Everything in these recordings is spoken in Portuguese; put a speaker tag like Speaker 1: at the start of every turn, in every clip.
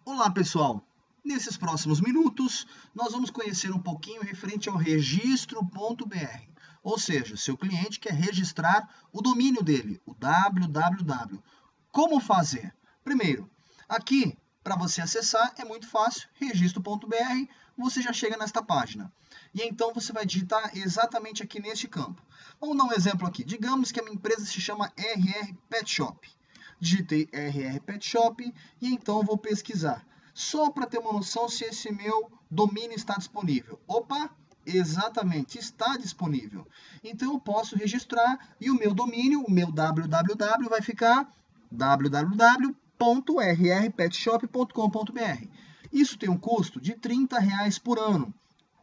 Speaker 1: Olá, pessoal! Nesses próximos minutos, nós vamos conhecer um pouquinho referente ao registro.br, ou seja, seu cliente quer registrar o domínio dele, o www. Como fazer? Primeiro, aqui, para você acessar, é muito fácil, registro.br, você já chega nesta página. E então você vai digitar exatamente aqui neste campo. Vamos dar um exemplo aqui. Digamos que a minha empresa se chama RR Pet Shop. Digitei RR Pet Shop e então vou pesquisar. Só para ter uma noção se esse meu domínio está disponível. Opa, exatamente, está disponível. Então eu posso registrar e o meu domínio, o meu www vai ficar www.rrpetshop.com.br. Isso tem um custo de R$30 por ano.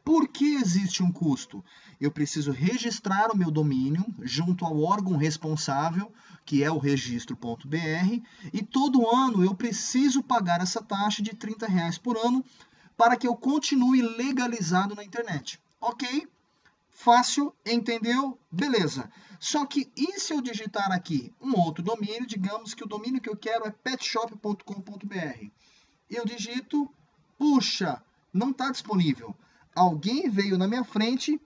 Speaker 1: Por que existe um custo? Eu preciso registrar o meu domínio junto ao órgão responsável, que é o registro.br, e todo ano eu preciso pagar essa taxa de R$30 por ano para que eu continue legalizado na internet. Ok? Fácil, entendeu? Beleza. Só que e se eu digitar aqui um outro domínio, digamos que o domínio que eu quero é petshop.com.br. Eu digito, puxa, não está disponível. Alguém veio na minha frente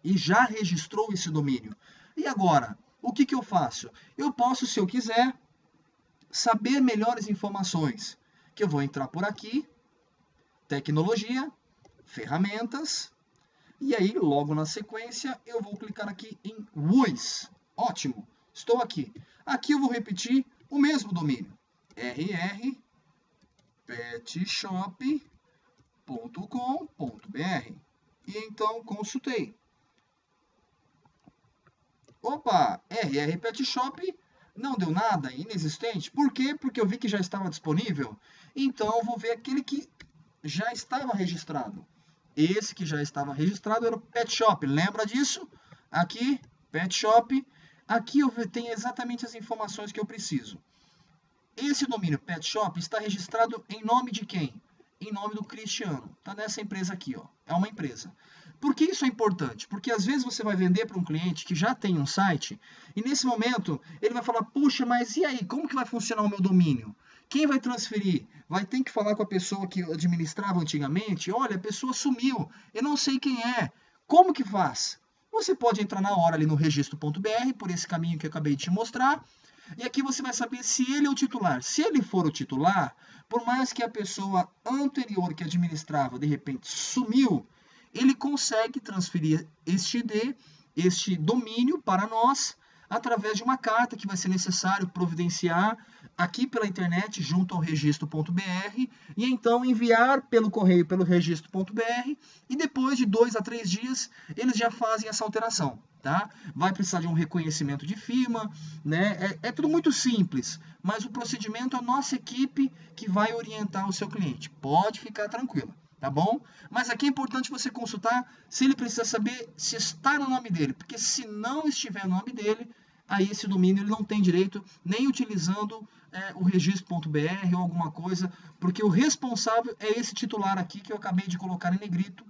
Speaker 1: e já registrou esse domínio. E agora, o que eu faço? Eu posso, se eu quiser, saber melhores informações. Que eu vou entrar por aqui, tecnologia, ferramentas, e aí, logo na sequência, eu vou clicar aqui em WUIS. Ótimo, estou aqui. Aqui eu vou repetir o mesmo domínio. rrpetshop.com.br. E então consultei. Opa, RR Pet Shop não deu nada, inexistente. Por quê? Porque eu vi que já estava disponível. Então eu vou ver aquele que já estava registrado. Esse que já estava registrado era o Pet Shop. Lembra disso? Aqui, Pet Shop. Aqui eu tenho exatamente as informações que eu preciso. Esse domínio Pet Shop está registrado em nome de quem? Em nome do Cristiano. Está nessa empresa aqui, ó. É uma empresa. Por que isso é importante? Porque às vezes você vai vender para um cliente que já tem um site e nesse momento ele vai falar, puxa, mas e aí, como que vai funcionar o meu domínio? Quem vai transferir? Vai ter que falar com a pessoa que administrava antigamente? Olha, a pessoa sumiu, eu não sei quem é. Como que faz? Você pode entrar na hora ali no registro.br, por esse caminho que eu acabei de te mostrar, e aqui você vai saber se ele é o titular. Se ele for o titular, por mais que a pessoa anterior que administrava, de repente, sumiu, ele consegue transferir este domínio para nós, através de uma carta que vai ser necessário providenciar aqui pela internet, junto ao registro.br, e então enviar pelo correio, pelo registro.br, e depois de 2 a 3 dias, eles já fazem essa alteração. Tá? Vai precisar de um reconhecimento de firma, né? É tudo muito simples, mas o procedimento é a nossa equipe que vai orientar o seu cliente. Pode ficar tranquilo, tá bom? Mas aqui é importante você consultar se ele precisa saber se está no nome dele, porque se não estiver no nome dele, aí esse domínio ele não tem direito nem utilizando o registro.br ou alguma coisa, porque o responsável é esse titular aqui que eu acabei de colocar em negrito,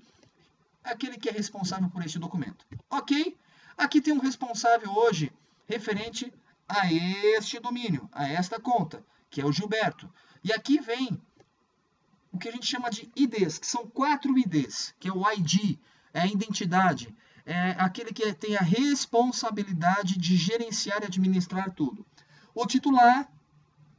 Speaker 1: aquele que é responsável por este documento. Ok? Aqui tem um responsável hoje referente a este domínio, a esta conta, que é o Gilberto. E aqui vem o que a gente chama de IDs, que são 4 IDs, que é o ID, é a identidade, é aquele que tem a responsabilidade de gerenciar e administrar tudo. O titular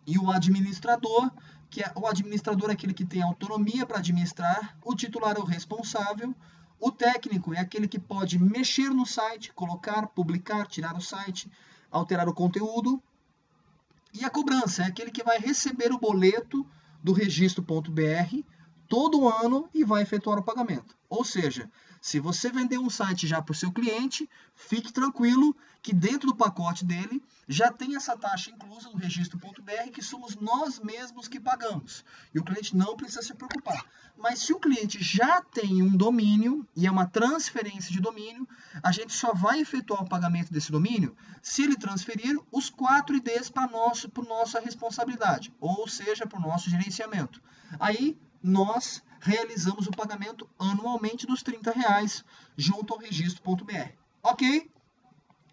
Speaker 1: e o administrador, que o administrador é aquele que tem autonomia para administrar, o titular é o responsável, o técnico é aquele que pode mexer no site, colocar, publicar, tirar o site, alterar o conteúdo. E a cobrança é aquele que vai receber o boleto do registro.br todo ano e vai efetuar o pagamento. Ou seja, se você vender um site já para o seu cliente, fique tranquilo que dentro do pacote dele já tem essa taxa inclusa no registro.br que somos nós mesmos que pagamos. E o cliente não precisa se preocupar. Mas se o cliente já tem um domínio e é uma transferência de domínio, a gente só vai efetuar o pagamento desse domínio se ele transferir os 4 IDs para nossa responsabilidade, ou seja, para o nosso gerenciamento. Aí nós realizamos o pagamento anualmente dos R$30 junto ao registro.br. Ok?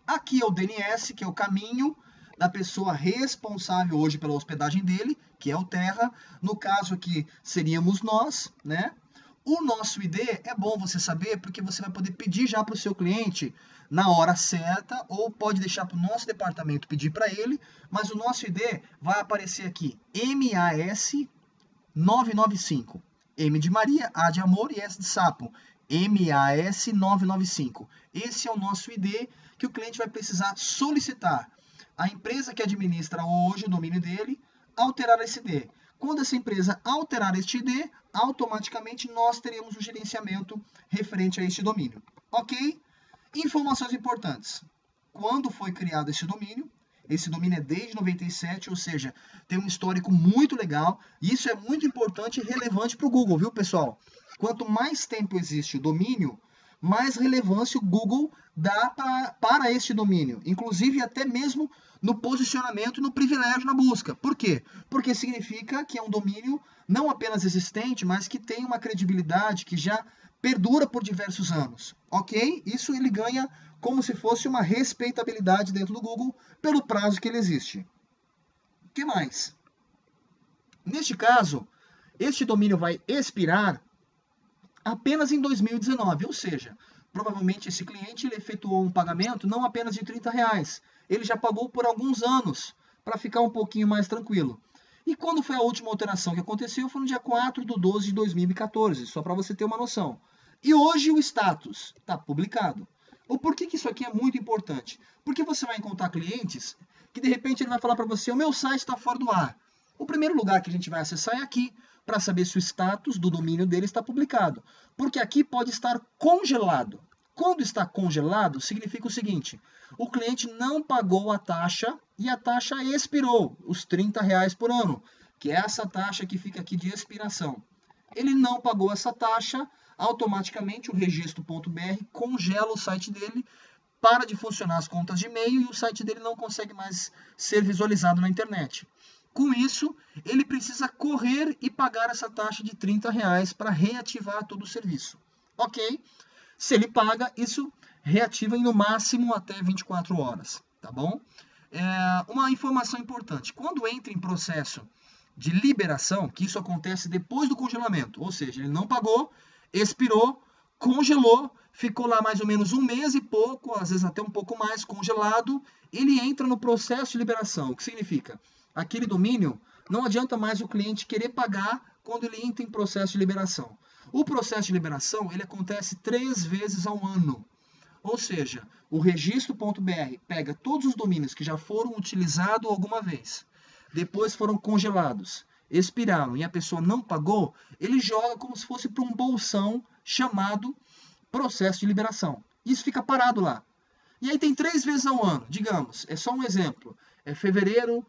Speaker 1: Aqui é o DNS, que é o caminho, da pessoa responsável hoje pela hospedagem dele, que é o Terra. No caso aqui, seríamos nós, né? O nosso ID é bom você saber, porque você vai poder pedir já para o seu cliente na hora certa, ou pode deixar para o nosso departamento pedir para ele, mas o nosso ID vai aparecer aqui, MAS 995. M de Maria, A de amor e S de sapo. MAS 995. Esse é o nosso ID que o cliente vai precisar solicitar. A empresa que administra hoje o domínio dele, alterar esse ID. Quando essa empresa alterar este ID, automaticamente nós teremos o gerenciamento referente a este domínio. Ok? Informações importantes. Quando foi criado esse domínio? Esse domínio é desde 97, ou seja, tem um histórico muito legal. E isso é muito importante e relevante para o Google, viu, pessoal? Quanto mais tempo existe o domínio, mais relevância o Google dá para este domínio. Inclusive, até mesmo no posicionamento e no privilégio na busca. Por quê? Porque significa que é um domínio não apenas existente, mas que tem uma credibilidade que já perdura por diversos anos. Ok? Isso ele ganha como se fosse uma respeitabilidade dentro do Google pelo prazo que ele existe. O que mais? Neste caso, este domínio vai expirar apenas em 2019, ou seja, provavelmente esse cliente ele efetuou um pagamento não apenas de R$30, ele já pagou por alguns anos, para ficar um pouquinho mais tranquilo. E quando foi a última alteração que aconteceu? Foi no dia 4/12 de 2014, só para você ter uma noção. E hoje o status está publicado. O porquê que isso aqui é muito importante? Porque você vai encontrar clientes que de repente ele vai falar para você, o meu site está fora do ar. O primeiro lugar que a gente vai acessar é aqui, para saber se o status do domínio dele está publicado. Porque aqui pode estar congelado. Quando está congelado, significa o seguinte, o cliente não pagou a taxa e a taxa expirou, os R$30 por ano, que é essa taxa que fica aqui de expiração. Ele não pagou essa taxa, automaticamente o registro.br congela o site dele, para de funcionar as contas de e-mail e o site dele não consegue mais ser visualizado na internet. Com isso, ele precisa correr e pagar essa taxa de R$30 para reativar todo o serviço. Ok? Se ele paga, isso reativa em no máximo até 24 horas. Tá bom? Uma informação importante. Quando entra em processo de liberação, que isso acontece depois do congelamento, ou seja, ele não pagou, expirou, congelou, ficou lá mais ou menos um mês e pouco, às vezes até um pouco mais congelado, ele entra no processo de liberação. O que significa? Aquele domínio, não adianta mais o cliente querer pagar quando ele entra em processo de liberação. O processo de liberação, ele acontece 3 vezes ao ano. Ou seja, o registro.br pega todos os domínios que já foram utilizados alguma vez, depois foram congelados, expiraram e a pessoa não pagou, ele joga como se fosse para um bolsão chamado processo de liberação. Isso fica parado lá. E aí tem 3 vezes ao ano, digamos, é só um exemplo. É fevereiro,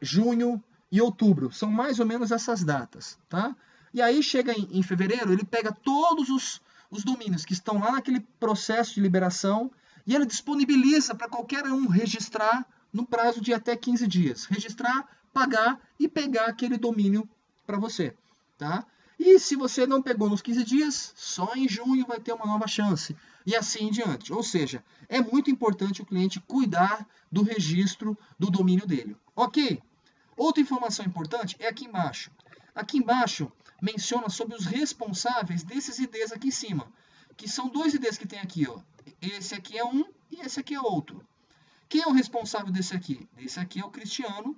Speaker 1: junho e outubro. São mais ou menos essas datas, tá? E aí chega em fevereiro, ele pega todos os domínios que estão lá naquele processo de liberação e ele disponibiliza para qualquer um registrar no prazo de até 15 dias. Registrar, pagar e pegar aquele domínio para você, tá? E se você não pegou nos 15 dias, só em junho vai ter uma nova chance. E assim em diante. Ou seja, é muito importante o cliente cuidar do registro do domínio dele. Ok? Outra informação importante é aqui embaixo. Aqui embaixo menciona sobre os responsáveis desses IDs aqui em cima. Que são 2 IDs que tem aqui. Ó. Esse aqui é um e esse aqui é outro. Quem é o responsável desse aqui? Esse aqui é o Cristiano.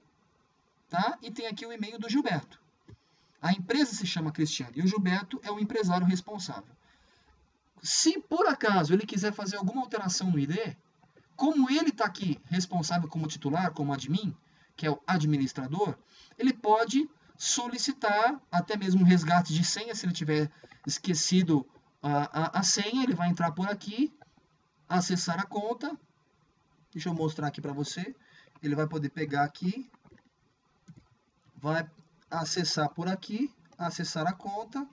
Speaker 1: Tá? E tem aqui o e-mail do Gilberto. A empresa se chama Cristiano e o Gilberto é o empresário responsável. Se por acaso ele quiser fazer alguma alteração no ID, como ele está aqui responsável como titular, como admin, que é o administrador, ele pode solicitar até mesmo um resgate de senha, se ele tiver esquecido a senha, ele vai entrar por aqui, acessar a conta, deixa eu mostrar aqui para você, ele vai poder pegar aqui, vai acessar por aqui, acessar a conta,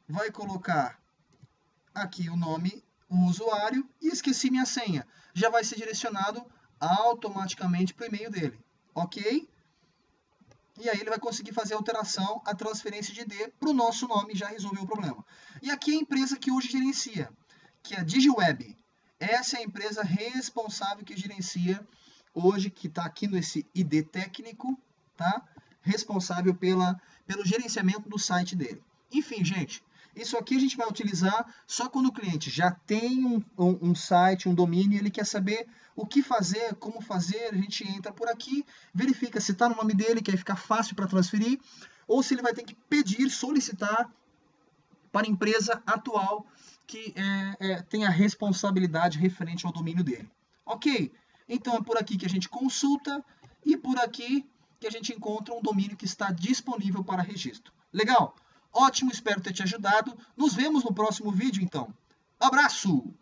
Speaker 1: vai colocar aqui o nome, o usuário e esqueci minha senha. Já vai ser direcionado automaticamente para o e-mail dele, ok? E aí ele vai conseguir fazer a alteração, a transferência de ID para o nosso nome e já resolveu o problema. E aqui é a empresa que hoje gerencia, que é a DigiWeb. Essa é a empresa responsável que gerencia hoje, que está aqui nesse ID técnico, tá? Responsável pelo gerenciamento do site dele. Enfim, gente, isso aqui a gente vai utilizar só quando o cliente já tem um site, um domínio, ele quer saber o que fazer, como fazer, a gente entra por aqui, verifica se está no nome dele, que aí fica fácil para transferir, ou se ele vai ter que pedir, solicitar para a empresa atual que tem a responsabilidade referente ao domínio dele. Ok? Então é por aqui que a gente consulta e por aqui que a gente encontra um domínio que está disponível para registro. Legal? Ótimo, espero ter te ajudado. Nos vemos no próximo vídeo, então. Abraço!